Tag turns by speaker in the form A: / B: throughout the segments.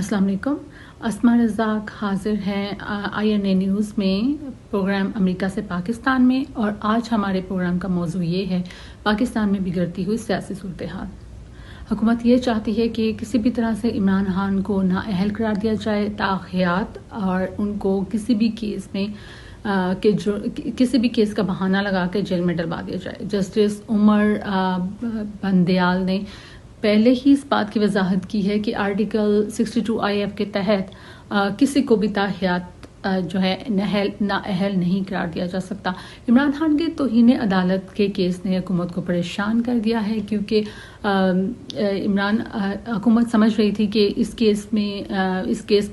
A: अस्सलाम वालेकुम। अस्मा रज़ाक हाजिर हैं INA न्यूज़ में प्रोग्राम अमेरिका से पाकिस्तान में, और आज हमारे प्रोग्राम का मौजू ये है पाकिस्तान में बिगड़ती हुई सियासी सूरत हाल। हुकूमत ये चाहती है कि किसी भी तरह से इमरान खान को नाअहल करार दिया जाए ताहयात, और उनको किसी भी केस में किसी भी केस का बहाना लगा के जेल में डलवा दिया जाए। जस्टिस उमर बंदयाल ने पहले ही इस बात की वजाहत की है कि आर्टिकल 62 IF के तहत किसी को भी ताहयात जो है नाअहल नहीं करार दिया जा सकता। इमरान खान के तौहीन अदालत के केस ने हुकूमत को परेशान कर दिया है, क्योंकि हुकूमत समझ रही थी कि इस केस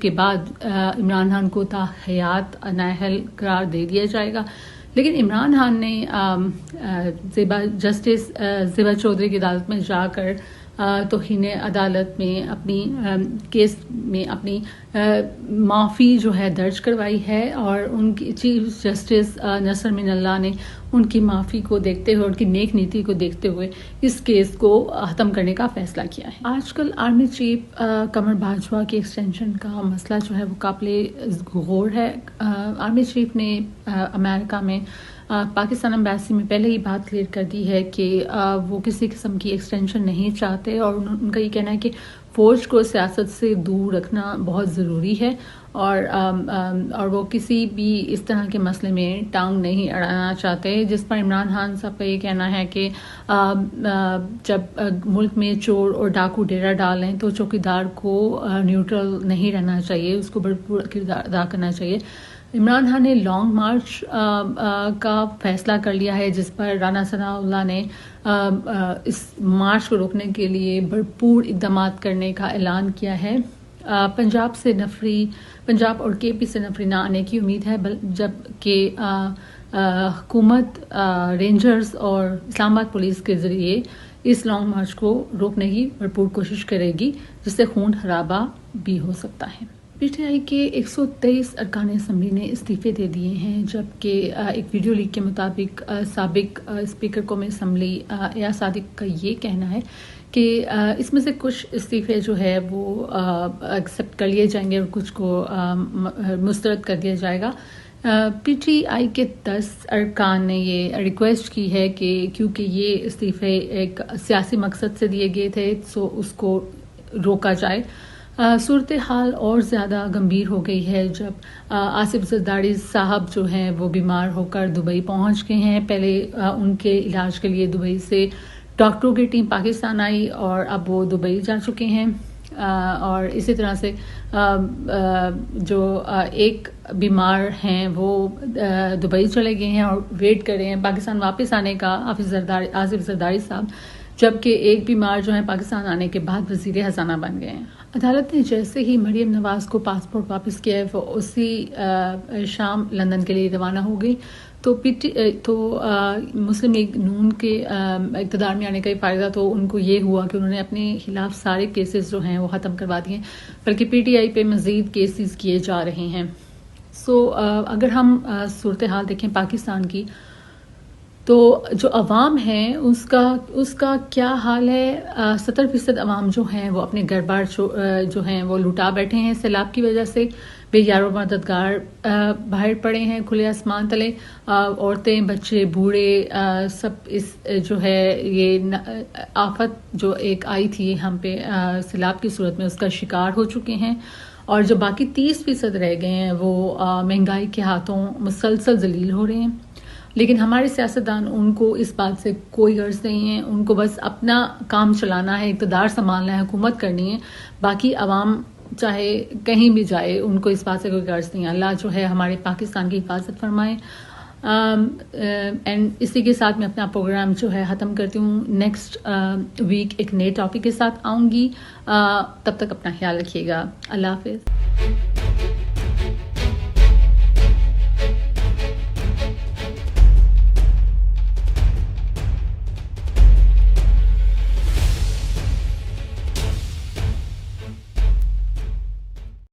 A: के बाद इमरान खान को ताहयात नाअहल करार दे दिया जाएगा। लेकिन इमरान खान ने जस्टिस ज़ेबा चौधरी की अदालत में जाकर तौहीन अदालत में अपनी केस में अपनी माफ़ी जो है दर्ज करवाई है, और उनकी चीफ जस्टिस नसर मिनल्ला ने उनकी माफ़ी को देखते हुए, उनकी नेक नीति को देखते हुए इस केस को ख़त्म करने का फ़ैसला किया है। आजकल आर्मी चीफ कमर बाजवा की एक्सटेंशन का मसला जो है वो काबिले गौर है। आर्मी चीफ ने अमेरिका में पाकिस्तान एम्बेसी में पहले ही बात क्लियर कर दी है कि वो किसी किस्म की एक्सटेंशन नहीं चाहते, और उनका ये कहना है कि फ़ौज को सियासत से दूर रखना बहुत ज़रूरी है, और वो किसी भी इस तरह के मसले में टांग नहीं अड़ाना चाहते। जिस पर इमरान खान साहब का ये कहना है कि जब मुल्क में चोर और डाकू डेरा डालें तो चौकीदार को न्यूट्रल नहीं रहना चाहिए, उसको भरपूर किरदार अदा करना चाहिए। इमरान खान ने लॉन्ग मार्च का फैसला कर लिया है, जिस पर राना सनाउल्लाह ने इस मार्च को रोकने के लिए भरपूर इक़दाम करने का ऐलान किया है। पंजाब और KP से नफरी ना आने की उम्मीद है, जबकि हुकूमत रेंजर्स और इस्लामाबाद पुलिस के ज़रिए इस लॉन्ग मार्च को रोकने की भरपूर कोशिश करेगी, जिससे खून खराबा भी हो सकता है। PTI के 123 अरकान असम्बली ने इस्तीफ़े दे दिए हैं, जबकि एक वीडियो लीक के मुताबिक साबिक स्पीकर कौमी असम्बली एयाज सादिक का ये कहना है कि इसमें से कुछ इस्तीफ़े जो है वो एक्सेप्ट कर लिए जाएंगे और कुछ को मुस्तरद कर दिया जाएगा। PTI के 10 अरकान ने ये रिक्वेस्ट की है कि क्योंकि ये इस्तीफ़े एक सियासी मकसद से दिए गए थे, सो उसको रोका जाए। सूरत हाल और ज़्यादा गंभीर हो गई है जब आसिफ जरदारी साहब जो हैं वो बीमार होकर दुबई पहुंच गए हैं। पहले उनके इलाज के लिए दुबई से डॉक्टरों की टीम पाकिस्तान आई, और अब वो दुबई जा चुके हैं। और इसी तरह से जो एक बीमार हैं वो दुबई चले गए हैं और वेट कर रहे हैं पाकिस्तान वापस आने का, आसिफ जरदारी साहब, जबकि एक बीमार जो है पाकिस्तान आने के बाद वज़ीर ख़ज़ाना बन गए हैं। अदालत ने जैसे ही मरियम नवाज़ को पासपोर्ट वापस किया है, वो उसी शाम लंदन के लिए रवाना हो गई। तो मुस्लिम लीग नून के इक़्तिदार में आने का फ़ायदा तो उनको ये हुआ कि उन्होंने अपने खिलाफ सारे केसेस जो हैं वो ख़त्म करवा दिए, बल्कि PTI पे मज़ीद केसेस किए जा रहे हैं। अगर हम सूरत हाल देखें पाकिस्तान की, तो जो अवाम है उसका क्या हाल है। 70% अवाम जो हैं वो अपने घर बार जो हैं वो लुटा बैठे हैं सैलाब की वजह से। बेयारो मददगार बाहर पड़े हैं खुले आसमान तले। औरतें, बच्चे, बूढ़े सब इस जो है ये आफत जो एक आई थी हम पे सैलाब की सूरत में, उसका शिकार हो चुके हैं। और जो बाकी 30% रह गए हैं वो महंगाई के हाथों मुसलसल जलील हो रहे हैं। लेकिन हमारे सियासतदान, उनको इस बात से कोई गर्ज नहीं है, उनको बस अपना काम चलाना है, इक़्तिदार संभालना है, हुकूमत करनी है। बाकी अवाम चाहे कहीं भी जाए, उनको इस बात से कोई गर्ज नहीं है। अल्लाह जो है हमारे पाकिस्तान की हिफाजत फरमाए। एंड इसी के साथ मैं अपना प्रोग्राम जो है ख़त्म करती हूँ। नेक्स्ट वीक एक नए टॉपिक के साथ आऊँगी। तब तक अपना ख्याल रखिएगा। अल्लाह हाफ़िज़।